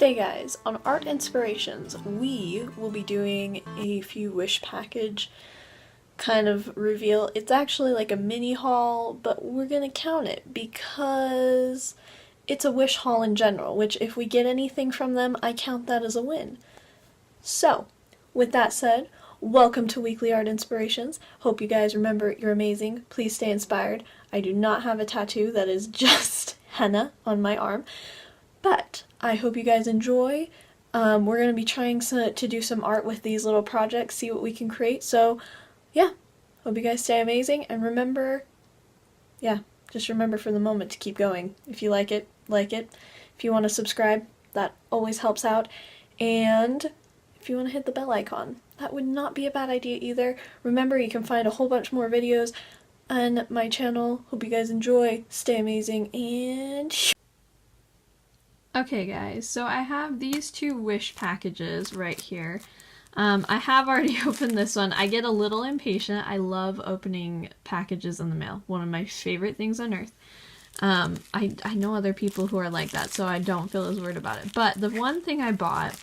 Today guys, on Art Inspirations, we will be doing a few wish package kind of reveal. It's actually like a mini haul, but we're gonna count it because it's a wish haul in general, which if we get anything from them, I count that as a win. So, with that said, welcome to Weekly Art Inspirations. Hope you guys remember you're amazing. Please stay inspired. I do not have a tattoo, that is just henna on my arm. But I hope you guys enjoy. We're going to be trying to do some art with these little projects, see what we can create. So, yeah, hope you guys stay amazing. And remember, just remember for the moment to keep going. If you like it, like it. If you want to subscribe, that always helps out. And if you want to hit the bell icon, that would not be a bad idea either. Remember, you can find a whole bunch more videos on my channel. Hope you guys enjoy. Stay amazing and... Okay guys, so I have these two wish packages right here. I have already opened this one. I get a little impatient. I love opening packages in the mail. One of my favorite things on earth. I know other people who are like that, so I don't feel as worried about it. But the one thing I bought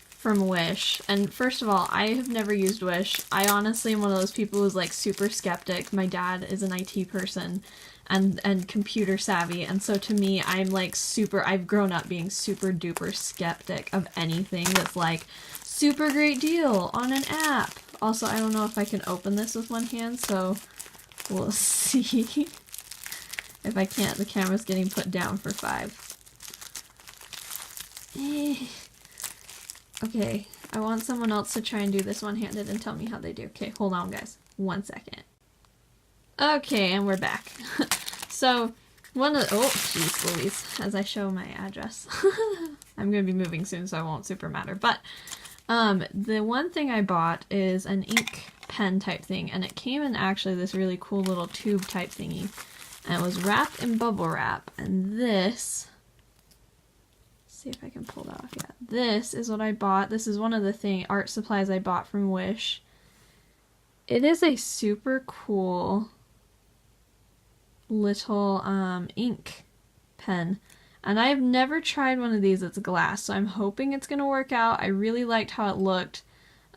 from Wish, and first of all, I have never used Wish. I honestly am one of those people who's like super skeptic. My dad is an IT person and computer savvy, and so to me, I'm like I've grown up being super duper skeptic of anything that's like super great deal on an app. Also, I don't know if I can open this with one hand, so we'll see. If I can't, the camera's getting put down for 5. Okay, I want someone else to try and do this one-handed and tell me how they do. Okay, hold on guys, 1 second. Okay, and we're back. So, oh jeez Louise, as I show my address. I'm going to be moving soon, so I won't super matter. But, the one thing I bought is an ink pen type thing, and it came in actually this really cool little tube type thingy. And it was wrapped in bubble wrap, and this... see if I can pull that off. Yeah, this is what I bought. This is one of the art supplies I bought from Wish. It is a super cool little ink pen, and I have never tried one of these that's glass, so I'm hoping it's gonna work out. I really liked how it looked.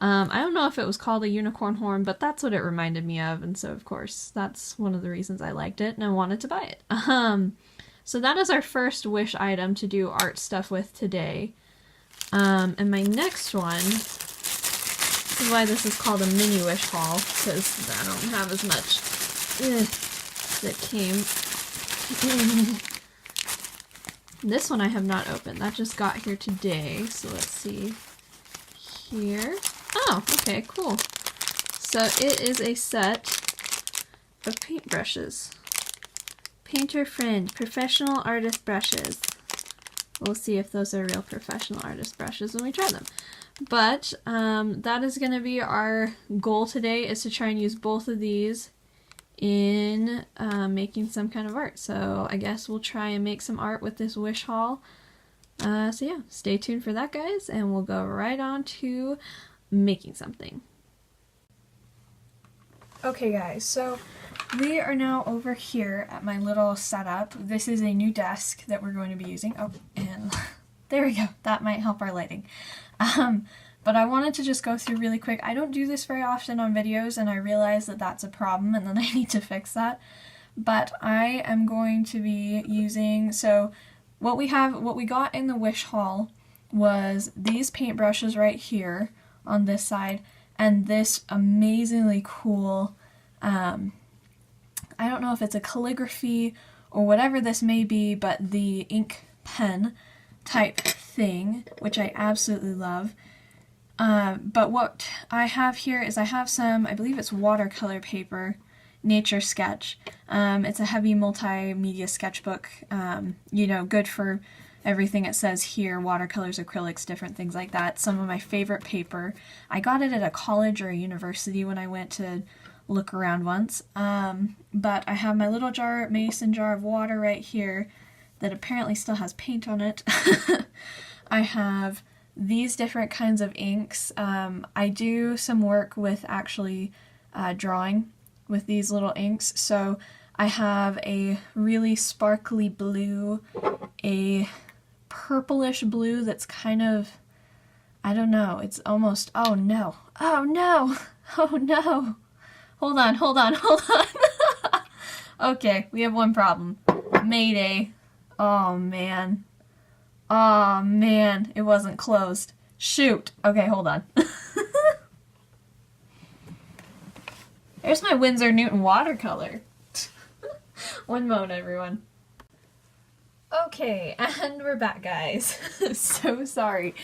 I don't know if it was called a unicorn horn, but that's what it reminded me of, and so of course that's one of the reasons I liked it and I wanted to buy it. So that is our first wish item to do art stuff with today. And my next one, this is why this is called a mini wish haul, because I don't have as much that came. This one I have not opened. That just got here today, so let's see here. Oh, okay, cool. So it is a set of paintbrushes. Painter Friend, Professional Artist Brushes. We'll see if those are real professional artist brushes when we try them. But that is going to be our goal today, is to try and use both of these in making some kind of art. So I guess we'll try and make some art with this wish haul. So yeah, stay tuned for that guys, and we'll go right on to making something. Okay guys, so we are now over here at my little setup. This is a new desk that we're going to be using. Oh, and there we go. That might help our lighting. But I wanted to just go through really quick. I don't do this very often on videos, and I realize that that's a problem, and then I need to fix that. But I am going to be using, so what we got in the wish haul was these paintbrushes right here on this side, and this amazingly cool, I don't know if it's a calligraphy or whatever this may be, but the ink pen type thing, which I absolutely love. But what I have here is I have some, I believe it's watercolor paper, Nature Sketch. It's a heavy multimedia sketchbook, you know, good for everything it says here, watercolors, acrylics, different things like that. Some of my favorite paper. I got it at a college or a university when I went to look around once. But I have my little mason jar of water right here that apparently still has paint on it. I have these different kinds of inks. I do some work with actually drawing with these little inks, so I have a really sparkly blue, a purplish blue that's kind of, I don't know, it's almost, oh no, oh no, oh no. Hold on, hold on, hold on. Okay, we have one problem. Mayday. Oh man. Oh man, it wasn't closed. Shoot. Okay, hold on. There's my Winsor Newton watercolor. One moment, everyone. Okay, and we're back, guys. So sorry.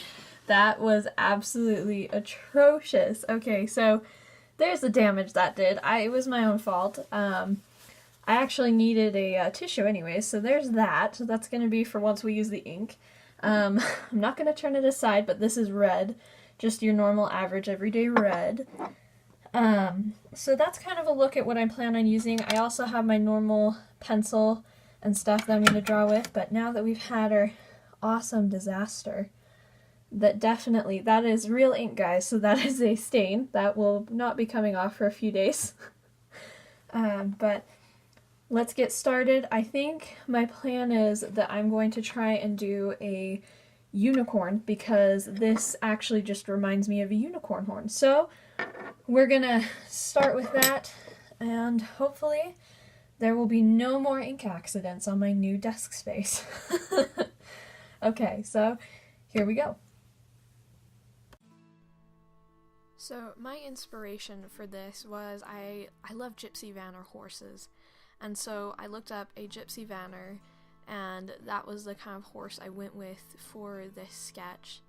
That was absolutely atrocious. Okay, so there's the damage that did. It was my own fault. I actually needed a tissue anyway, so there's that. So that's going to be for once we use the ink. I'm not going to turn it aside, but this is red. Just your normal, average, everyday red. So that's kind of a look at what I plan on using. I also have my normal pencil and stuff that I'm going to draw with, but now that we've had our awesome disaster, that is real ink, guys, so that is a stain that will not be coming off for a few days. But let's get started. I think my plan is that I'm going to try and do a unicorn, because this actually just reminds me of a unicorn horn. So we're gonna start with that, and hopefully there will be no more ink accidents on my new desk space. Okay, so here we go. So my inspiration for this was I love gypsy vanner horses, and so I looked up a gypsy vanner, and that was the kind of horse I went with for this sketch.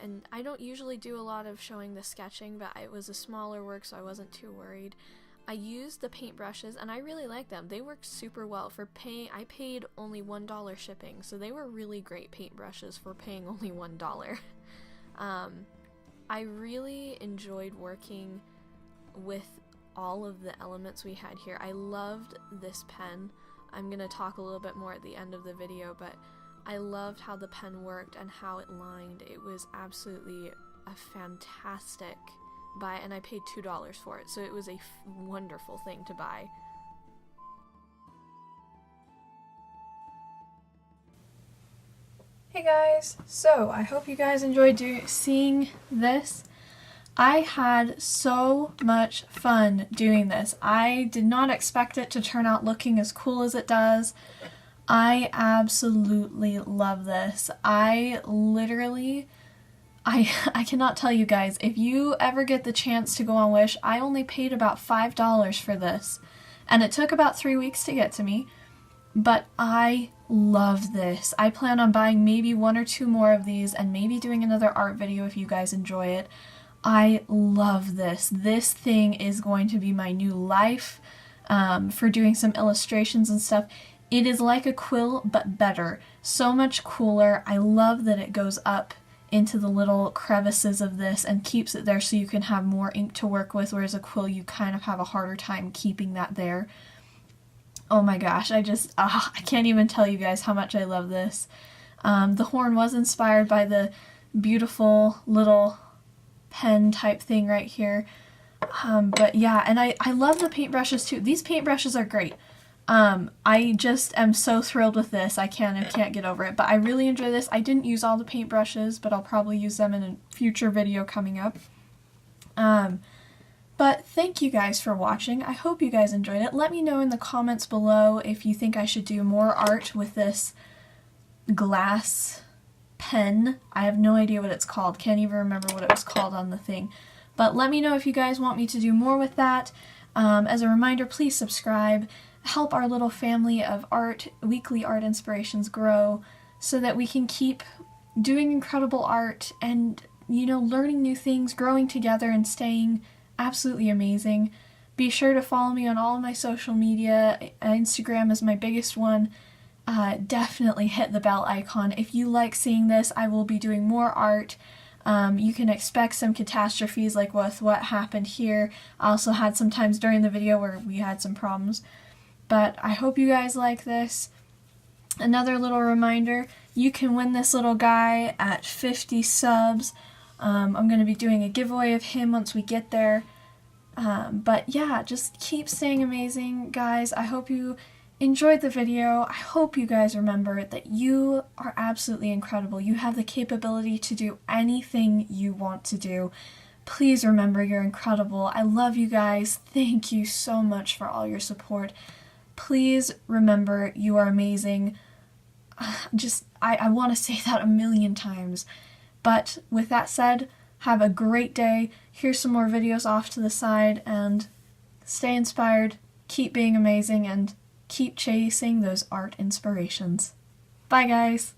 And I don't usually do a lot of showing the sketching, but it was a smaller work, so I wasn't too worried. I used the paint brushes, and I really like them. They worked super well for paying. I paid only $1 shipping, so they were really great paint brushes for paying only $1. I really enjoyed working with all of the elements we had here. I loved this pen. I'm going to talk a little bit more at the end of the video, but I loved how the pen worked and how it lined. It was absolutely a fantastic buy, and I paid $2 for it, so it was a wonderful thing to buy. Hey guys, so I hope you guys enjoyed seeing this. I had so much fun doing this. I did not expect it to turn out looking as cool as it does. I absolutely love this. I cannot tell you guys, if you ever get the chance to go on Wish, I only paid about $5 for this, and it took about 3 weeks to get to me, but I love this. I plan on buying maybe 1 or 2 more of these, and maybe doing another art video if you guys enjoy it. I love this. This thing is going to be my new life for doing some illustrations and stuff. It is like a quill, but better. So much cooler. I love that it goes up into the little crevices of this and keeps it there so you can have more ink to work with, whereas a quill you kind of have a harder time keeping that there. Oh my gosh, I can't even tell you guys how much I love this. The horn was inspired by the beautiful little pen type thing right here. But yeah, and I love the paintbrushes too. These paintbrushes are great. I just am so thrilled with this. I can't get over it. But I really enjoy this. I didn't use all the paintbrushes, but I'll probably use them in a future video coming up. But thank you guys for watching. I hope you guys enjoyed it. Let me know in the comments below if you think I should do more art with this glass pen. I have no idea what it's called. Can't even remember what it was called on the thing. But let me know if you guys want me to do more with that. As a reminder, please subscribe. Help our little family of weekly art inspirations grow so that we can keep doing incredible art and, learning new things, growing together, and staying absolutely amazing. Be sure to follow me on all of my social media. Instagram is my biggest one. Definitely hit the bell icon. If you like seeing this, I will be doing more art. You can expect some catastrophes like with what happened here. I also had some times during the video where we had some problems. But I hope you guys like this. Another little reminder, you can win this little guy at 50 subs. I'm going to be doing a giveaway of him once we get there. But yeah, just keep staying amazing, guys. I hope you enjoyed the video. I hope you guys remember that you are absolutely incredible. You have the capability to do anything you want to do. Please remember you're incredible. I love you guys. Thank you so much for all your support. Please remember you are amazing. I want to say that a million times. But with that said, have a great day. Here's some more videos off to the side, and stay inspired, keep being amazing, and keep chasing those art inspirations. Bye guys!